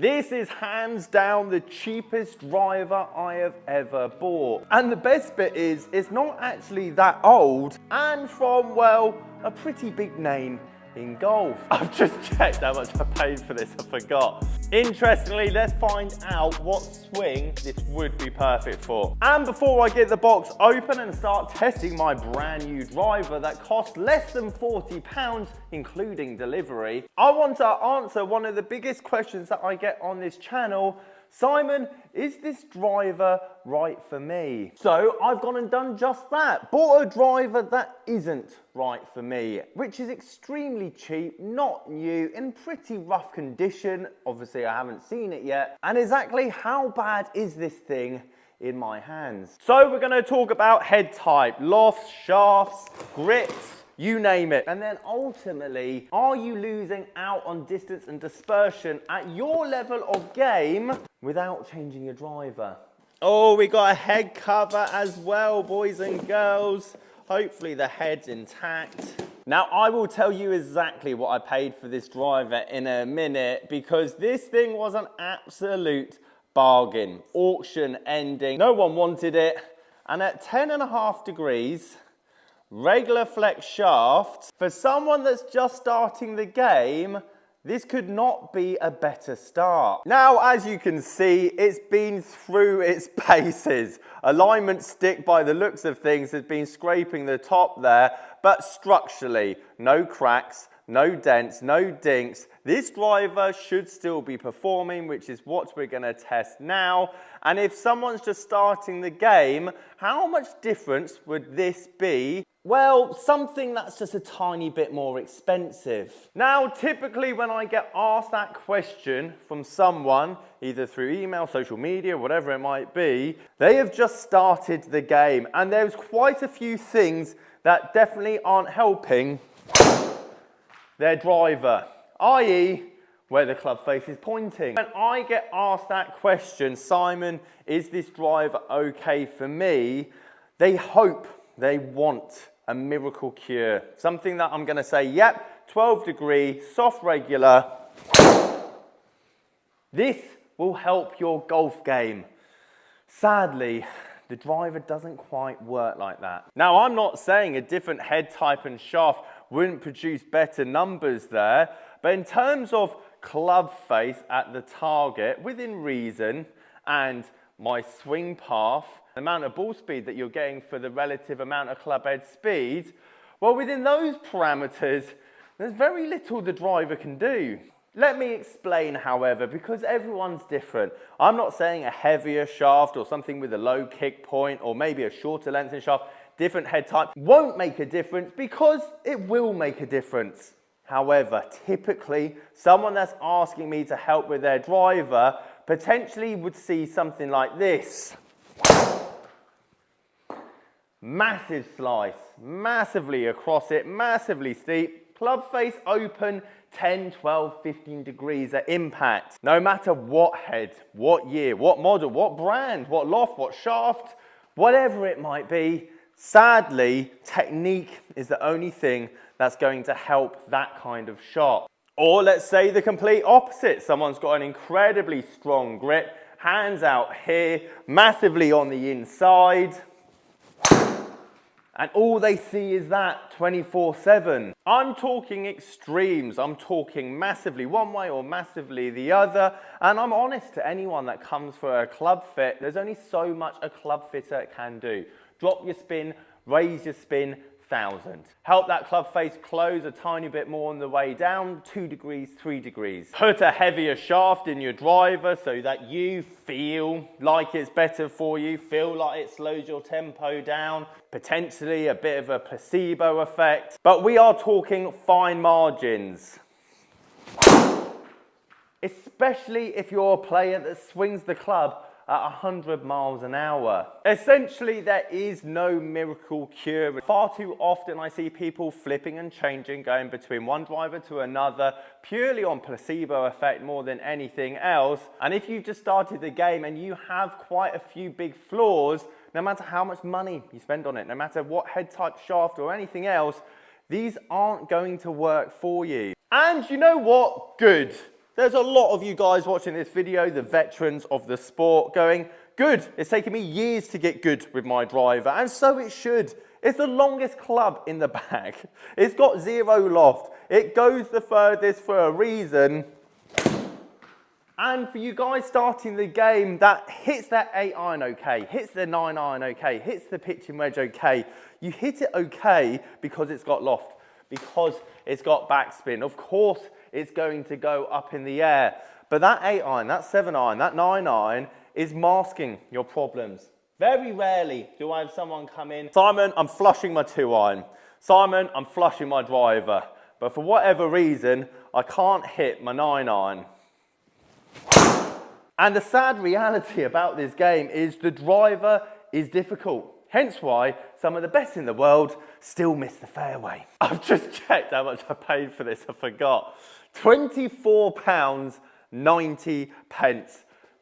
This is hands down the cheapest driver I have ever bought. And the best bit is, it's not actually that old and from, well, a pretty big name in golf. I've just checked how much I paid for this, I forgot. Interestingly, let's find out what swing this would be perfect for. And before I get the box open and start testing my brand new driver that costs less than £40, including delivery, I want to answer one of the biggest questions that I get on this channel. Simon, is this driver right for me? So I've gone and done just that. Bought a driver that isn't right for me, which is extremely cheap, not new, in pretty rough condition. Obviously I haven't seen it yet. And exactly how bad is this thing in my hands? So we're going to talk about head type, lofts, shafts, grips, you name it. And then ultimately, are you losing out on distance and dispersion at your level of game without changing your driver? Oh, we got a head cover as well, boys and girls. Hopefully the head's intact. Now, I will tell you exactly what I paid for this driver in a minute, because this thing was an absolute bargain. Auction ending. No one wanted it. And at 10.5 degrees, regular flex shaft, for someone that's just starting the game, this could not be a better start. Now, as you can see, it's been through its paces. Alignment stick, by the looks of things, has been scraping the top there, but structurally, no cracks, no dents, no dinks. This driver should still be performing, which is what we're going to test now. And if someone's just starting the game, how much difference would this be? Well, something that's just a tiny bit more expensive. Now, typically when I get asked that question from someone, either through email, social media, whatever it might be, they have just started the game. And there's quite a few things that definitely aren't helping their driver, i.e. where the club face is pointing. When I get asked that question, Simon, is this driver okay for me? They hope, they want a miracle cure. Something that I'm gonna say, yep, 12 degree, soft regular. This will help your golf game. Sadly, the driver doesn't quite work like that. Now, I'm not saying a different head type and shaft wouldn't produce better numbers there, but in terms of club face at the target, within reason, and my swing path, the amount of ball speed that you're getting for the relative amount of club head speed, well, within those parameters, there's very little the driver can do. Let me explain, however, because everyone's different. I'm not saying a heavier shaft or something with a low kick point or maybe a shorter length in shaft, different head type won't make a difference, because it will make a difference. However, typically, someone that's asking me to help with their driver potentially would see something like this. Massive slice, massively across it, massively steep, club face open, 10, 12, 15 degrees at impact. No matter what head, what year, what model, what brand, what loft, what shaft, whatever it might be, sadly, technique is the only thing that's going to help that kind of shot. Or let's say the complete opposite. Someone's got an incredibly strong grip, hands out here, massively on the inside, and all they see is that 24/7. I'm talking extremes. I'm talking massively one way or massively the other. And I'm honest to anyone that comes for a club fit, there's only so much a club fitter can do. Drop your spin, raise your spin, 1,000. Help that club face close a tiny bit more on the way down, 2 degrees, 3 degrees. Put a heavier shaft in your driver so that you feel like it's better for you, feel like it slows your tempo down, potentially a bit of a placebo effect. But we are talking fine margins. Especially if you're a player that swings the club at 100 miles an hour. Essentially, there is no miracle cure. Far too often I see people flipping and changing, going between one driver to another, purely on placebo effect more than anything else. And if you've just started the game and you have quite a few big flaws, no matter how much money you spend on it, no matter what head type, shaft or anything else, these aren't going to work for you. And you know what? Good. There's a lot of you guys watching this video, the veterans of the sport, going, good, it's taken me years to get good with my driver, and so it should. It's the longest club in the bag. It's got 0 loft. It goes the furthest for a reason. And for you guys starting the game, that hits that 8 iron okay, hits the 9 iron okay, hits the pitching wedge okay. You hit it okay because it's got loft, because it's got backspin. Of course, it's going to go up in the air. But that 8 iron, that 7 iron, that 9 iron is masking your problems. Very rarely do I have someone come in, Simon, I'm flushing my 2 iron. Simon, I'm flushing my driver. But for whatever reason, I can't hit my 9 iron. And the sad reality about this game is the driver is difficult. Hence why some of the best in the world still miss the fairway. I've just checked how much I paid for this, I forgot. £24.90.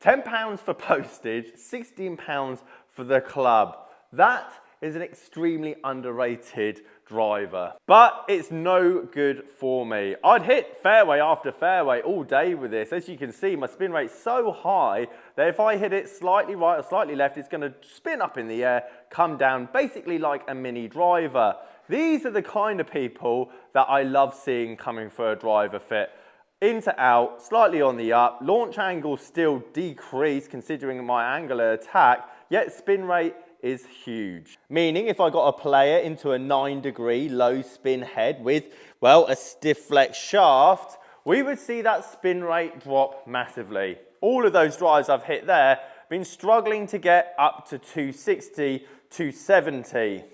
£10 for postage, £16 for the club. That is an extremely underrated driver. But it's no good for me. I'd hit fairway after fairway all day with this. As you can see, my spin rate's so high that if I hit it slightly right or slightly left, it's going to spin up in the air, come down, basically like a mini driver. These are the kind of people that I love seeing coming for a driver fit. In to out, slightly on the up, launch angle still decreased considering my angular attack, yet spin rate is huge. Meaning if I got a player into a 9-degree low spin head with, well, a stiff flex shaft, we would see that spin rate drop massively. All of those drives I've hit there, been struggling to get up to 260, 270.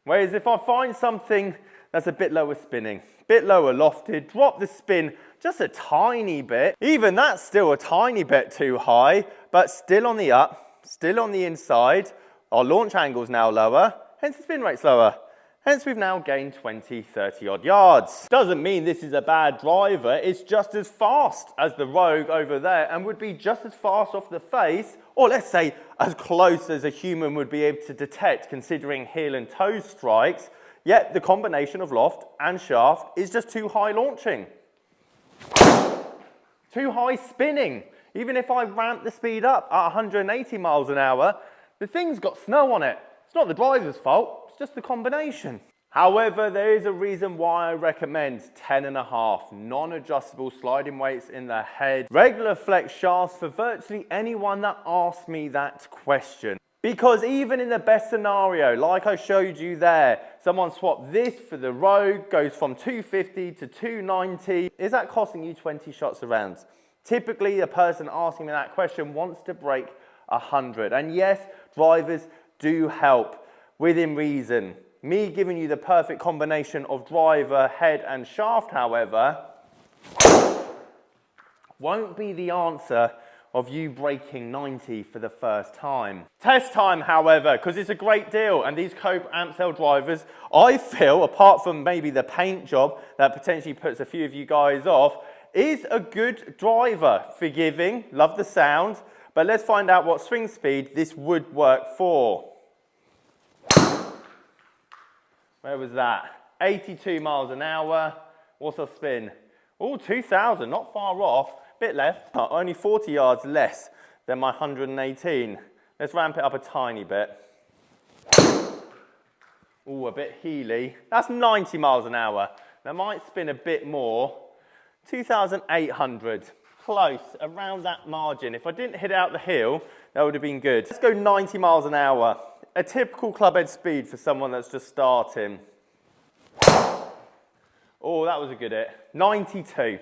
Whereas if I find something that's a bit lower spinning, bit lower lofted, drop the spin just a tiny bit. Even that's still a tiny bit too high, but still on the up, still on the inside. Our launch angle's now lower, hence the spin rate's lower. Hence we've now gained 20, 30 odd yards. Doesn't mean this is a bad driver, it's just as fast as the Rogue over there and would be just as fast off the face, or let's say as close as a human would be able to detect considering heel and toe strikes. Yet the combination of loft and shaft is just too high launching. Too high spinning. Even if I ramp the speed up at 180 miles an hour, the thing's got snow on it. It's not the driver's fault, it's just the combination. However, there is a reason why I recommend 10.5 non-adjustable sliding weights in the head, regular flex shafts for virtually anyone that asks me that question. Because even in the best scenario, like I showed you there, someone swapped this for the Rogue, goes from 250 to 290. Is that costing you 20 shots around? Typically, the person asking me that question wants to break 100. And yes, drivers do help within reason. Me giving you the perfect combination of driver, head, and shaft, however, won't be the answer of you breaking 90 for the first time. Test time, however, because it's a great deal, and these Cobra amp cell drivers, I feel, apart from maybe the paint job that potentially puts a few of you guys off, is a good driver. Forgiving, love the sound, but let's find out what swing speed this would work for. Where was that? 82 miles an hour. What's our spin? Oh, 2,000, not far off. Bit left, only 40 yards less than my 118. Let's ramp it up a tiny bit. Oh, a bit heely. That's 90 miles an hour. That might spin a bit more. 2,800. Close, around that margin. If I didn't hit out the hill, that would have been good. Let's go 90 miles an hour. A typical clubhead speed for someone that's just starting. Oh, that was a good hit. 92.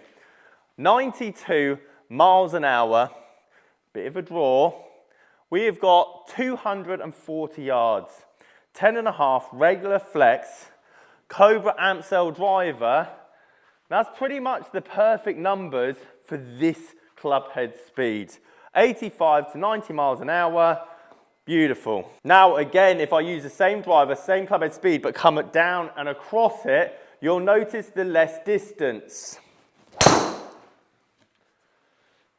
92 miles an hour, bit of a draw. We have got 240 yards, 10.5 regular flex, Cobra amp cell driver. That's pretty much the perfect numbers for this club head speed. 85 to 90 miles an hour, beautiful. Now again, if I use the same driver, same club head speed, but come down and across it, you'll notice the less distance.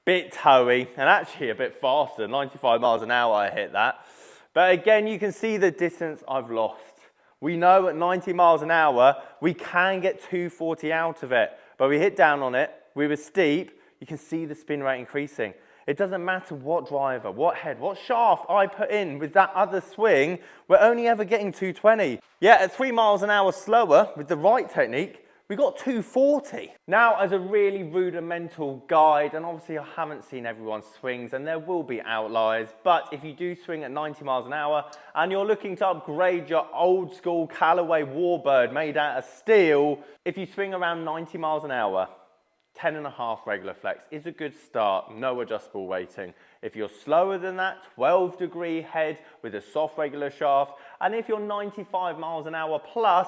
Bit toey, and actually a bit faster, 95 miles an hour I hit that. But again, you can see the distance I've lost. We know at 90 miles an hour, we can get 240 out of it. But we hit down on it, we were steep, you can see the spin rate increasing. It doesn't matter what driver, what head, what shaft I put in with that other swing, we're only ever getting 220. Yeah, at 3 miles an hour slower, with the right technique, we got 240. Now, as a really rudimental guide, and obviously I haven't seen everyone's swings and there will be outliers, but if you do swing at 90 miles an hour and you're looking to upgrade your old school Callaway Warbird made out of steel, if you swing around 90 miles an hour, 10.5 regular flex is a good start, no adjustable weighting. If you're slower than that, 12-degree head with a soft regular shaft, and if you're 95 miles an hour plus,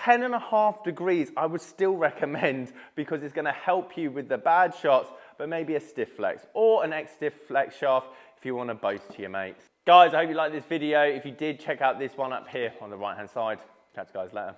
10.5 degrees I would still recommend because it's going to help you with the bad shots, but maybe a stiff flex or an X-stiff flex shaft if you want to boast to your mates. Guys, I hope you liked this video. If you did, check out this one up here on the right hand side. Catch you guys later.